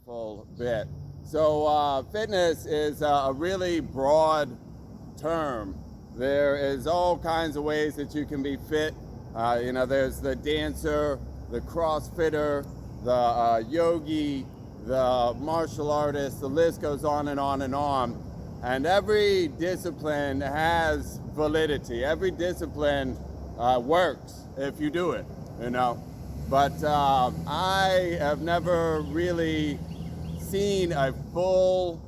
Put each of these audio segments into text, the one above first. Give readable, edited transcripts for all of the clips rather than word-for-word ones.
wonderful bit. So fitness is a really broad term. There is all kinds of ways that you can be fit. There's the dancer, the crossfitter, the yogi, the martial artist, the list goes on and on and on. And every discipline has validity. Every discipline works if you do it, But I have never really seen a full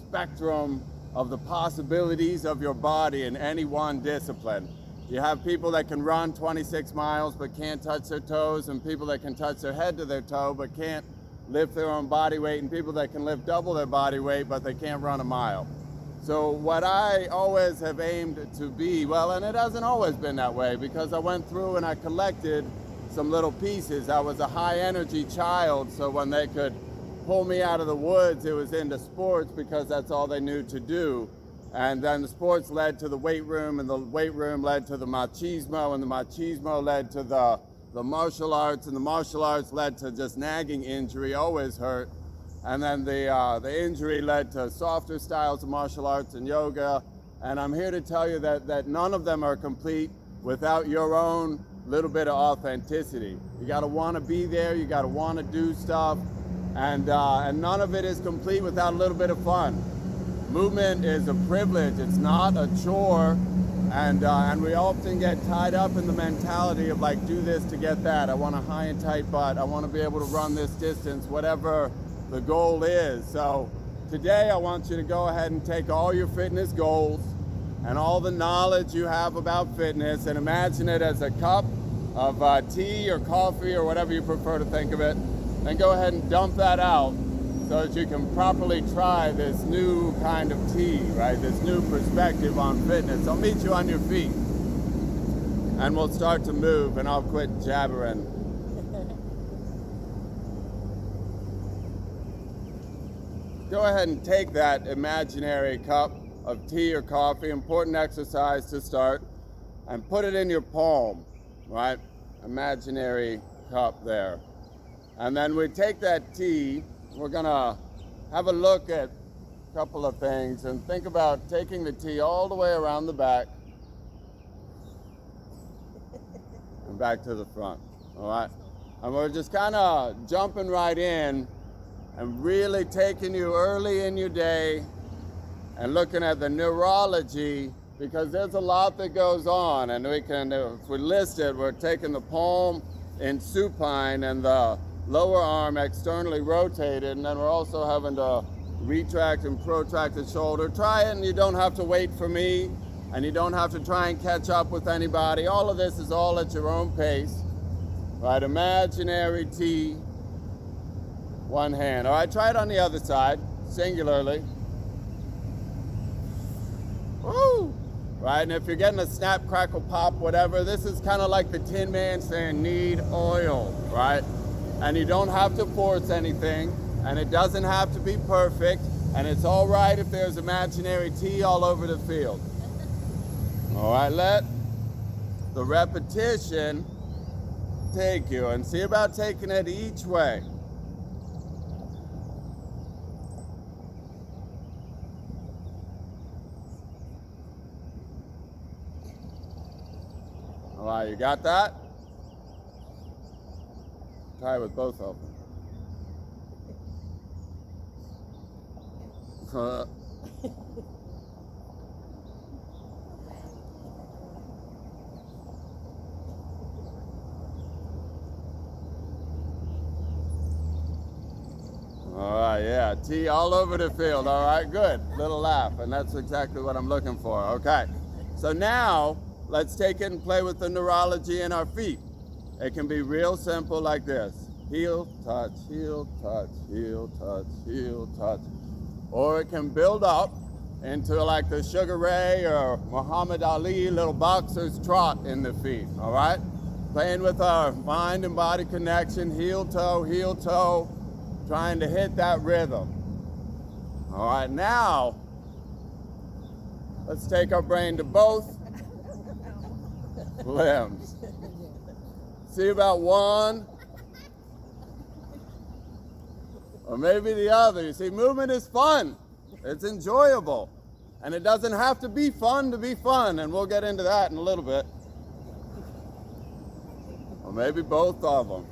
spectrum of the possibilities of your body in any one discipline. You have people that can run 26 miles but can't touch their toes, and people that can touch their head to their toe but can't lift their own body weight, and people that can lift double their body weight but they can't run a mile. So what I always have aimed to be, well, and it hasn't always been that way, because I went through and I collected some little pieces. I was a high energy child, so when they could pull me out of the woods, it was into sports because that's all they knew to do. And then the sports led to the weight room, and the weight room led to the machismo, and the machismo led to the martial arts, and the martial arts led to just nagging injury, always hurt. And then the injury led to softer styles of martial arts and yoga. And I'm here to tell you that none of them are complete without your own little bit of authenticity. You gotta wanna be there, you gotta wanna do stuff, and none of it is complete without a little bit of fun. Movement is a privilege, it's not a chore, and we often get tied up in the mentality of like, do this to get that. I want a high and tight butt, I wanna be able to run this distance, whatever the goal is. So today I want you to go ahead and take all your fitness goals and all the knowledge you have about fitness and imagine it as a cup of tea or coffee or whatever you prefer to think of it, and go ahead and dump that out so that you can properly try this new kind of tea, right? This new perspective on fitness. I'll meet you on your feet and we'll start to move, and I'll quit jabbering. Go ahead and take that imaginary cup of tea or coffee, important exercise to start, and put it in your palm, right? Imaginary cup there. And then we take that tea, we're gonna have a look at a couple of things and think about taking the tea all the way around the back and back to the front, all right? And we're just kind of jumping right in and really taking you early in your day and looking at the neurology, because there's a lot that goes on, and we can, if we list it, we're taking the palm in supine and the lower arm externally rotated, and then we're also having to retract and protract the shoulder. Try it, and you don't have to wait for me, and you don't have to try and catch up with anybody. All of this is all at your own pace, right? Imaginary T, one hand. All right, try it on the other side, singularly. Woo! Right, and if you're getting a snap, crackle, pop, whatever, this is kind of like the Tin Man saying, need oil, right? And you don't have to force anything, and it doesn't have to be perfect, and it's all right if there's imaginary tea all over the field. All right, let the repetition take you, and see about taking it each way. All right, you got that? Try it with both of them. All right, yeah, tea all over the field. All right, good. Little laugh, and that's exactly what I'm looking for. Okay, so now let's take it and play with the neurology in our feet. It can be real simple like this. Heel, touch, heel, touch, heel, touch, heel, touch. Or it can build up into like the Sugar Ray or Muhammad Ali little boxer's trot in the feet, all right? Playing with our mind and body connection, heel, toe, trying to hit that rhythm. All right, now, let's take our brain to both limbs. See about one. Or maybe the other. You see, movement is fun. It's enjoyable. And it doesn't have to be fun to be fun, and we'll get into that in a little bit. Or maybe both of them.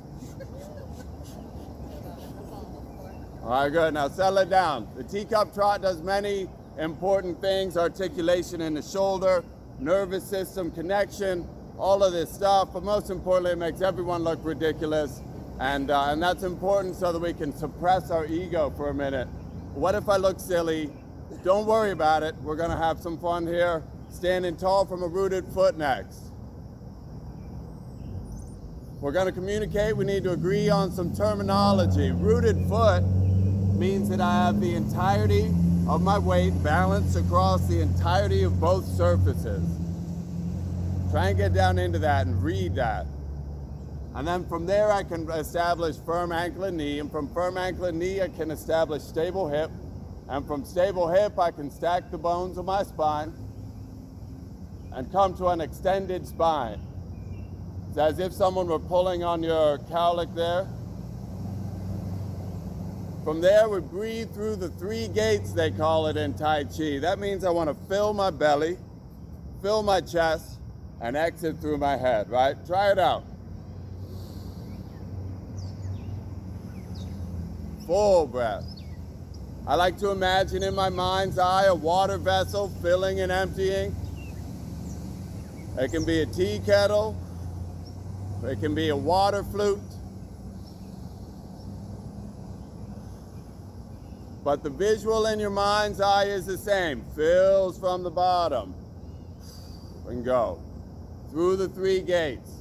All right, good. Now settle it down. The teacup trot does many important things: articulation in the shoulder, nervous system connection, all of this stuff. But most importantly, it makes everyone look ridiculous. And that's important so that we can suppress our ego for a minute. What if I look silly? Don't worry about it. We're going to have some fun here. Standing tall from a rooted foot next. We're going to communicate. We need to agree on some terminology. Rooted foot means that I have the entirety of my weight balanced across the entirety of both surfaces. Try and get down into that and read that. And then from there I can establish firm ankle and knee, and from firm ankle and knee I can establish stable hip, and from stable hip I can stack the bones of my spine and come to an extended spine. It's as if someone were pulling on your cowlick there. From there we breathe through the 3 gates, they call it in Tai Chi. That means I want to fill my belly, fill my chest, and exit through my head, right? Try it out. Full breath. I like to imagine in my mind's eye a water vessel filling and emptying. It can be a tea kettle. It can be a water flute. But the visual in your mind's eye is the same. Fills from the bottom and go through the 3 gates.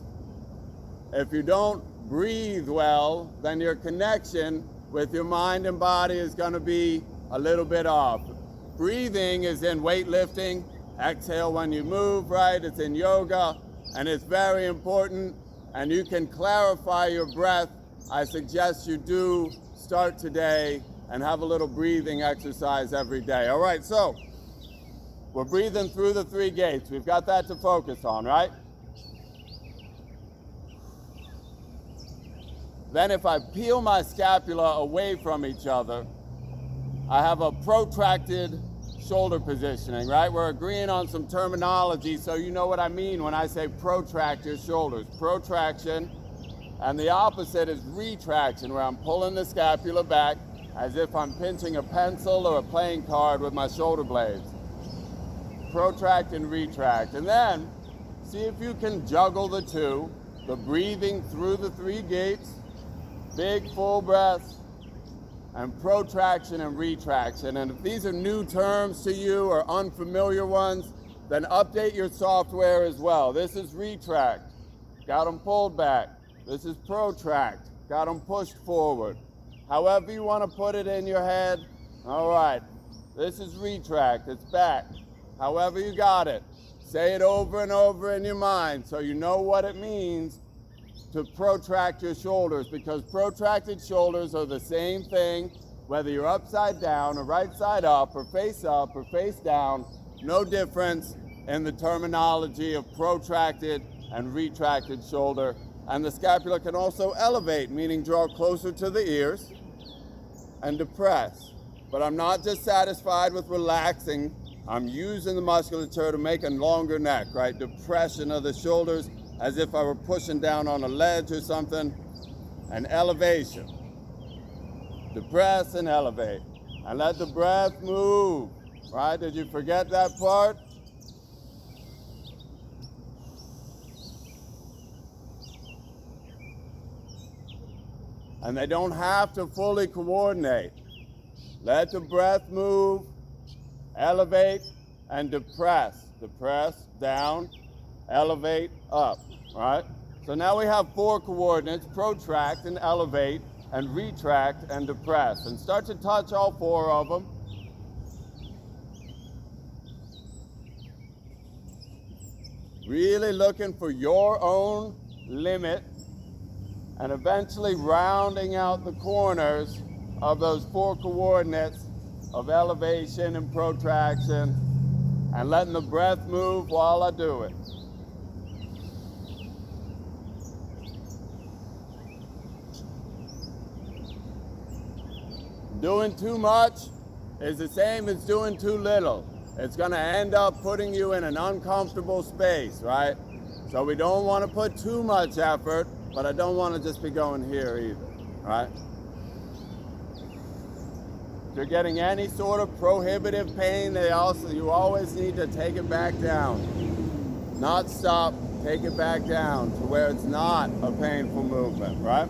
If you don't breathe well, then your connection with your mind and body is going to be a little bit off. Breathing is in weightlifting. Exhale when you move, right? It's in yoga, and it's very important. And you can clarify your breath. I suggest you do start today and have a little breathing exercise every day. All right, so we're breathing through the 3 gates. We've got that to focus on, right? Then if I peel my scapula away from each other, I have a protracted shoulder positioning, right? We're agreeing on some terminology so you know what I mean when I say protract your shoulders. Protraction, and the opposite is retraction, where I'm pulling the scapula back as if I'm pinching a pencil or a playing card with my shoulder blades. Protract and retract. And then see if you can juggle the two, the breathing through the 3 gates, big full breaths, and protraction and retraction. And if these are new terms to you or unfamiliar ones, then update your software as well. This is retract, got them pulled back. This is protract, got them pushed forward. However you want to put it in your head, all right. This is retract, it's back. However you got it. Say it over and over in your mind so you know what it means to protract your shoulders, because protracted shoulders are the same thing whether you're upside down or right side up or face down. No difference in the terminology of protracted and retracted shoulder. And the scapula can also elevate, meaning draw closer to the ears, and depress. But I'm not just satisfied with relaxing. I'm using the musculature to make a longer neck, right? Depression of the shoulders as if I were pushing down on a ledge or something. And elevation. Depress and elevate. And let the breath move, right? Did you forget that part? And they don't have to fully coordinate. Let the breath move, elevate, and depress. Depress, down, elevate, up, right? So now we have 4 coordinates: protract and elevate, and retract and depress. And start to touch all 4 of them. Really looking for your own limit, and eventually rounding out the corners of those 4 coordinates of elevation and protraction, and letting the breath move while I do it. Doing too much is the same as doing too little. It's going to end up putting you in an uncomfortable space, right? So we don't want to put too much effort, but I don't want to just be going here either, right? If you're getting any sort of prohibitive pain, you always need to take it back down. Not stop, take it back down to where it's not a painful movement, right?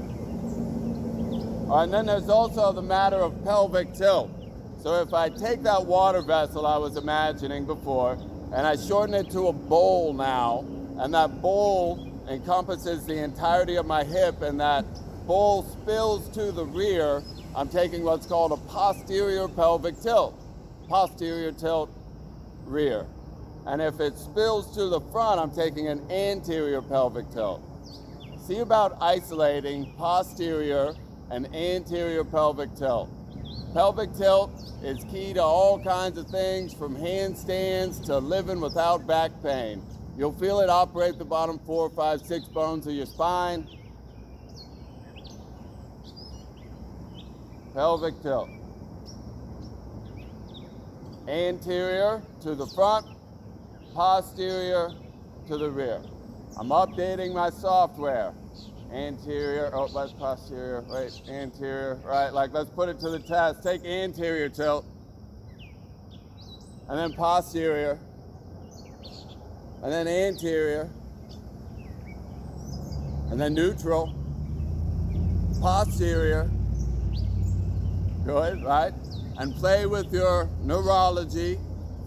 And then there's also the matter of pelvic tilt. So if I take that water vessel I was imagining before, and I shorten it to a bowl now, and that bowl encompasses the entirety of my hip, and that bowl spills to the rear, I'm taking what's called a posterior pelvic tilt. Posterior tilt, rear. And if it spills to the front, I'm taking an anterior pelvic tilt. See about isolating posterior and anterior pelvic tilt. Pelvic tilt is key to all kinds of things, from handstands to living without back pain. You'll feel it operate the bottom 4, 5, 6 bones of your spine. Pelvic tilt. Anterior to the front, posterior to the rear. I'm updating my software. Anterior, oh, that's posterior, wait, anterior, right, like let's put it to the test. Take anterior tilt, and then posterior, and then anterior, and then neutral, posterior, good, right? And play with your neurology,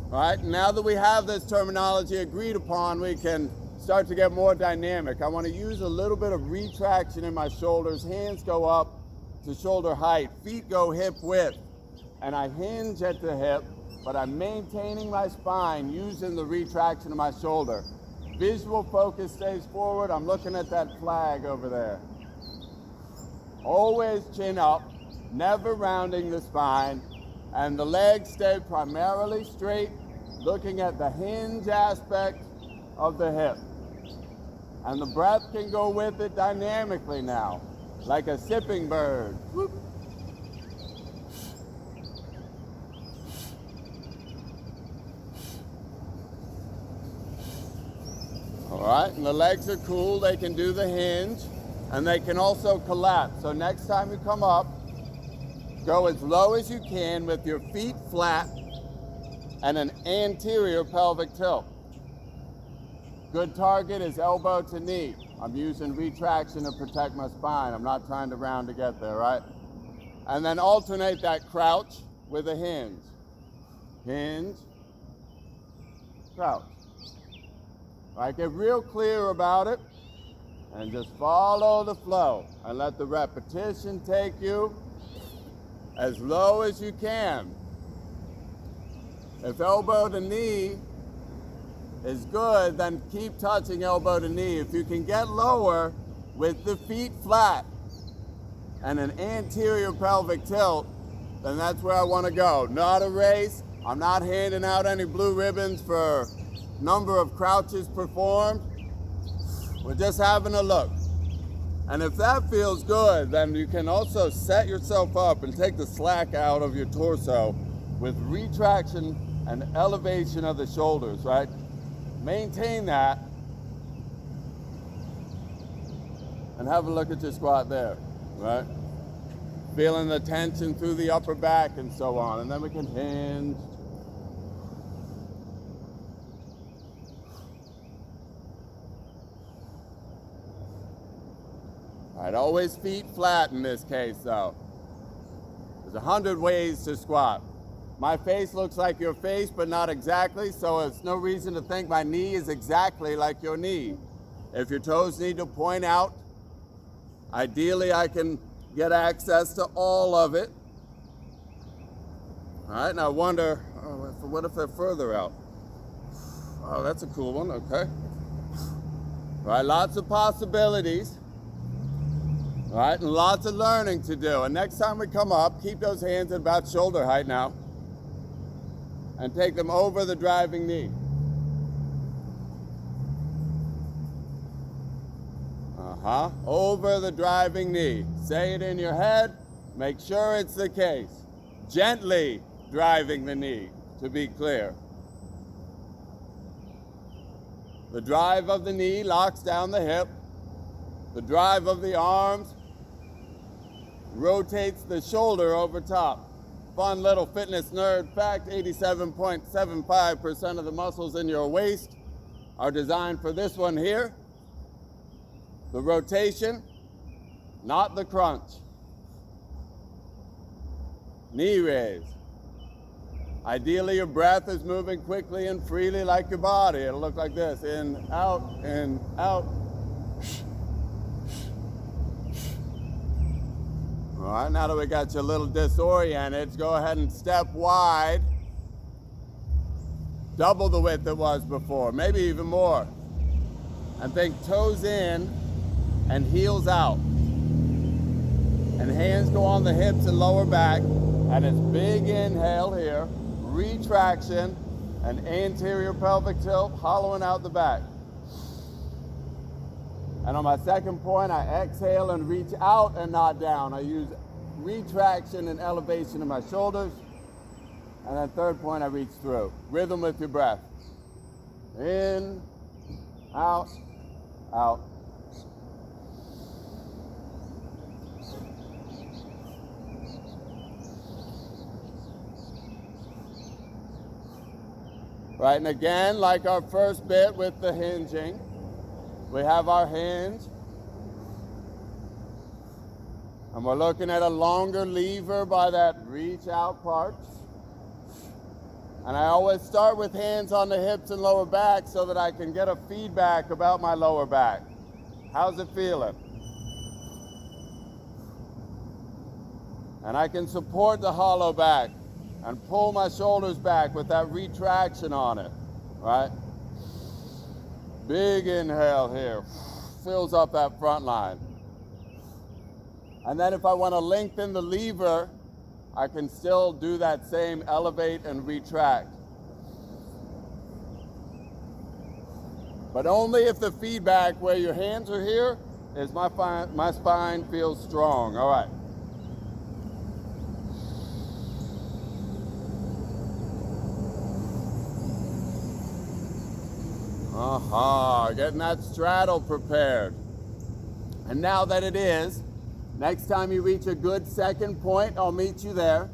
right? Now that we have this terminology agreed upon, we can start to get more dynamic. I want to use a little bit of retraction in my shoulders. Hands go up to shoulder height. Feet go hip width. And I hinge at the hip, but I'm maintaining my spine using the retraction of my shoulder. Visual focus stays forward. I'm looking at that flag over there. Always chin up, never rounding the spine. And the legs stay primarily straight, looking at the hinge aspect of the hip. And the breath can go with it dynamically now, like a sipping bird. Whoop. All right, and the legs are cool. They can do the hinge, and they can also collapse. So next time you come up, go as low as you can with your feet flat and an anterior pelvic tilt. Good target is elbow to knee. I'm using retraction to protect my spine. I'm not trying to round to get there, right? And then alternate that crouch with a hinge. Hinge, crouch. All right, get real clear about it and just follow the flow and let the repetition take you as low as you can. If elbow to knee is good, then keep touching elbow to knee. If you can get lower with the feet flat and an anterior pelvic tilt, then that's where I want to go. Not a race. I'm not handing out any blue ribbons for number of crouches performed. We're just having a look. And if that feels good, then you can also set yourself up and take the slack out of your torso with retraction and elevation of the shoulders, right? Maintain that, and have a look at your squat there, right? Feeling the tension through the upper back and so on, and then we can hinge. All right, always feet flat in this case though. There's 100 ways to squat. My face looks like your face, but not exactly, so it's no reason to think my knee is exactly like your knee. If your toes need to point out, ideally I can get access to all of it. All right, now I wonder, what if they're further out? Oh, that's a cool one, okay. All right, lots of possibilities. All right, and lots of learning to do. And next time we come up, keep those hands at about shoulder height now. And take them over the driving knee. Over the driving knee. Say it in your head. Make sure it's the case. Gently driving the knee, to be clear. The drive of the knee locks down the hip. The drive of the arms rotates the shoulder over top. Fun little fitness nerd fact, 87.75% of the muscles in your waist are designed for this one here. The rotation, not the crunch. Knee raise. Ideally, your breath is moving quickly and freely like your body. It'll look like this, in, out, in, out. All right, now that we got you a little disoriented, go ahead and step wide. Double the width it was before, maybe even more. And think toes in and heels out. And hands go on the hips and lower back. And it's big inhale here, retraction, and anterior pelvic tilt, hollowing out the back. And on my second point, I exhale and reach out and not down. I use retraction and elevation in my shoulders. And then third point, I reach through. Rhythm with your breath. In, out, out. Right, and again, like our first bit with the hinging, we have our hinge, and we're looking at a longer lever by that reach out part. And I always start with hands on the hips and lower back so that I can get a feedback about my lower back. How's it feeling? And I can support the hollow back and pull my shoulders back with that retraction on it, right? Big inhale here, fills up that front line. And then if I want to lengthen the lever, I can still do that same elevate and retract. But only if the feedback where your hands are here is my spine feels strong. All right. Getting that straddle prepared. And now that it is, next time you reach a good second point, I'll meet you there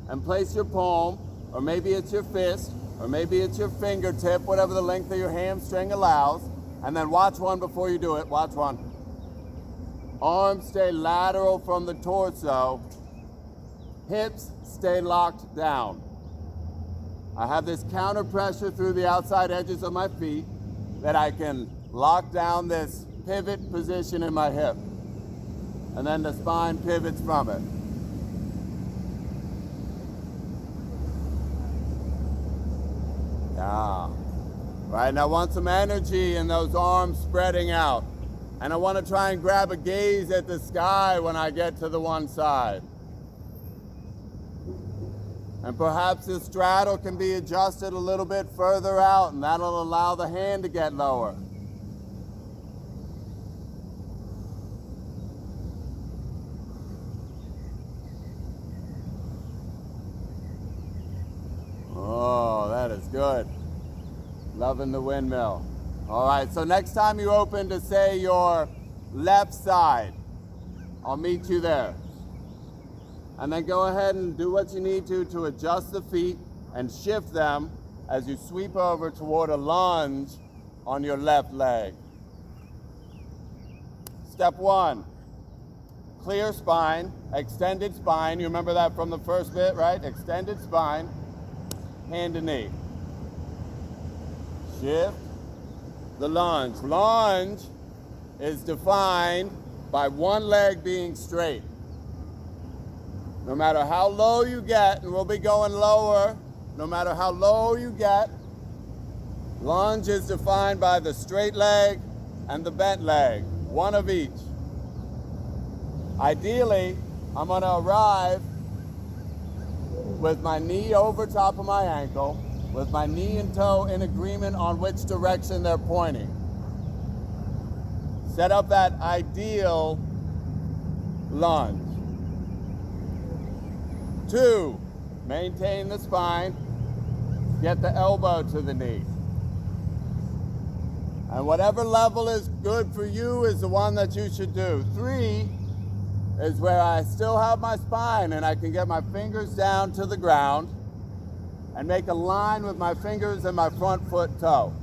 and place your palm, or maybe it's your fist, or maybe it's your fingertip, whatever the length of your hamstring allows, and then watch one before you do it. Watch one. Arms stay lateral from the torso. Hips stay locked down. I have this counter pressure through the outside edges of my feet that I can lock down this pivot position in my hip. And then the spine pivots from it. Yeah. Right, now I want some energy in those arms spreading out. And I want to try and grab a gaze at the sky when I get to the one side. And perhaps the straddle can be adjusted a little bit further out, and that'll allow the hand to get lower. Oh, that is good. Loving the windmill. All right, so next time you open to, say, your left side, I'll meet you there. And then go ahead and do what you need to adjust the feet and shift them as you sweep over toward a lunge on your left leg. Step one, clear spine, extended spine. You remember that from the first bit, right? Extended spine, hand to knee. Shift the lunge. Lunge is defined by one leg being straight. No matter how low you get, and we'll be going lower, no matter how low you get, lunge is defined by the straight leg and the bent leg, one of each. Ideally, I'm going to arrive with my knee over top of my ankle, with my knee and toe in agreement on which direction they're pointing. Set up that ideal lunge. 2, Maintain the spine. Get the elbow to the knee. And whatever level is good for you is the one that you should do. 3 is where I still have my spine and I can get my fingers down to the ground and make a line with my fingers and my front foot toe.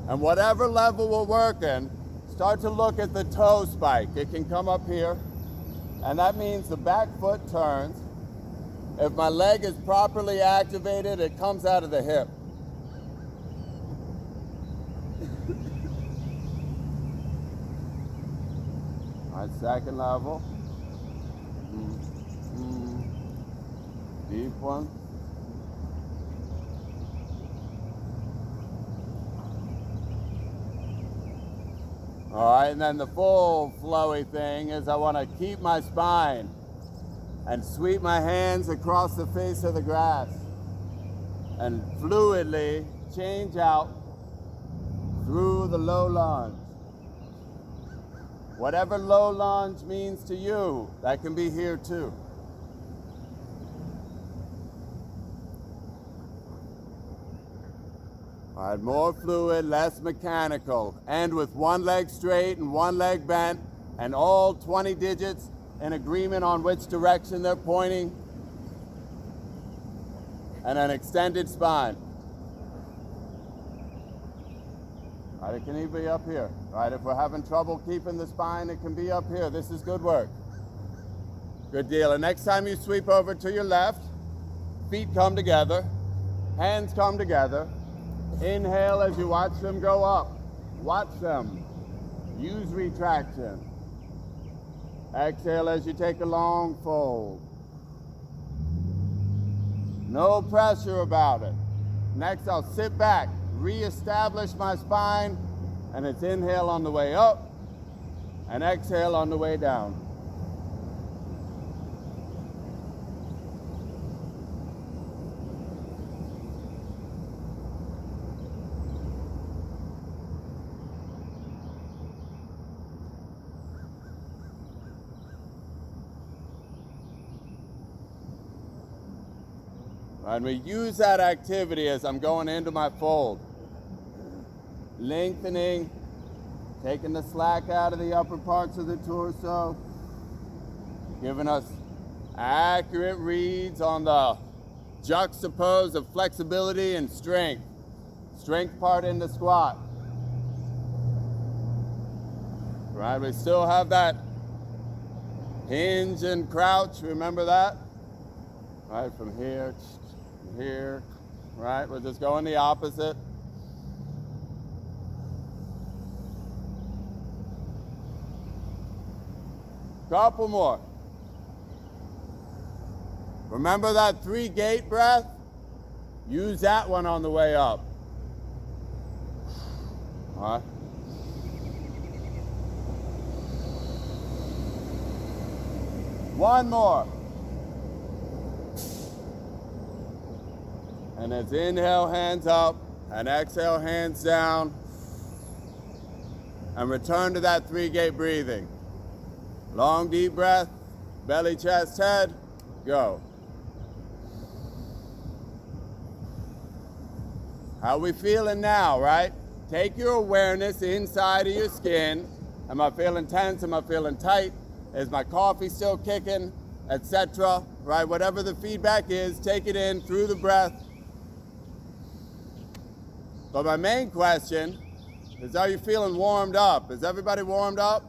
And whatever level we're working, start to look at the toe spike. It can come up here, and that means the back foot turns. If my leg is properly activated, it comes out of the hip. All right, second level. Deep one. All right, and then the full flowy thing is I want to keep my spine and sweep my hands across the face of the grass and fluidly change out through the low lunge. Whatever low lunge means to you, that can be here too. All right, more fluid, less mechanical. And with one leg straight and one leg bent and all 20 digits in agreement on which direction they're pointing, and an extended spine. All right, it can even be up here. All right, if we're having trouble keeping the spine, it can be up here. This is good work. Good deal. And next time you sweep over to your left, feet come together, hands come together. Inhale as you watch them go up. Watch them. Use retraction. Exhale as you take a long fold. No pressure about it. Next, I'll sit back, reestablish my spine, and it's inhale on the way up and exhale on the way down. And we use that activity as I'm going into my fold. Lengthening, taking the slack out of the upper parts of the torso, giving us accurate reads on the juxtapose of flexibility and strength. Strength part in the squat. Right, we still have that hinge and crouch, remember that? Right, from here. Here, right? We're just going the opposite. Couple more. Remember that 3-gate breath? Use that one on the way up. All right. One more. And it's inhale, hands up, and exhale, hands down. And return to that 3-gate breathing. Long, deep breath, belly, chest, head, go. How are we feeling now, right? Take your awareness inside of your skin. Am I feeling tense? Am I feeling tight? Is my coffee still kicking? Etc. Right? Whatever the feedback is, take it in through the breath. But my main question is, are you feeling warmed up? Is everybody warmed up?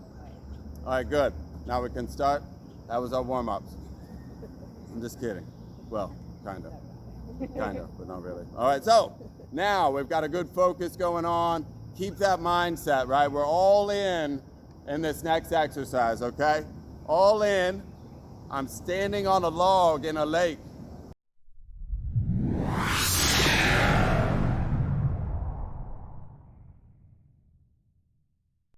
All right, good. Now we can start. That was our warm-ups. I'm just kidding. Well, kind of. Kind of, but not really. All right, so now we've got a good focus going on. Keep that mindset, right? We're all in this next exercise, okay? All in. I'm standing on a log in a lake.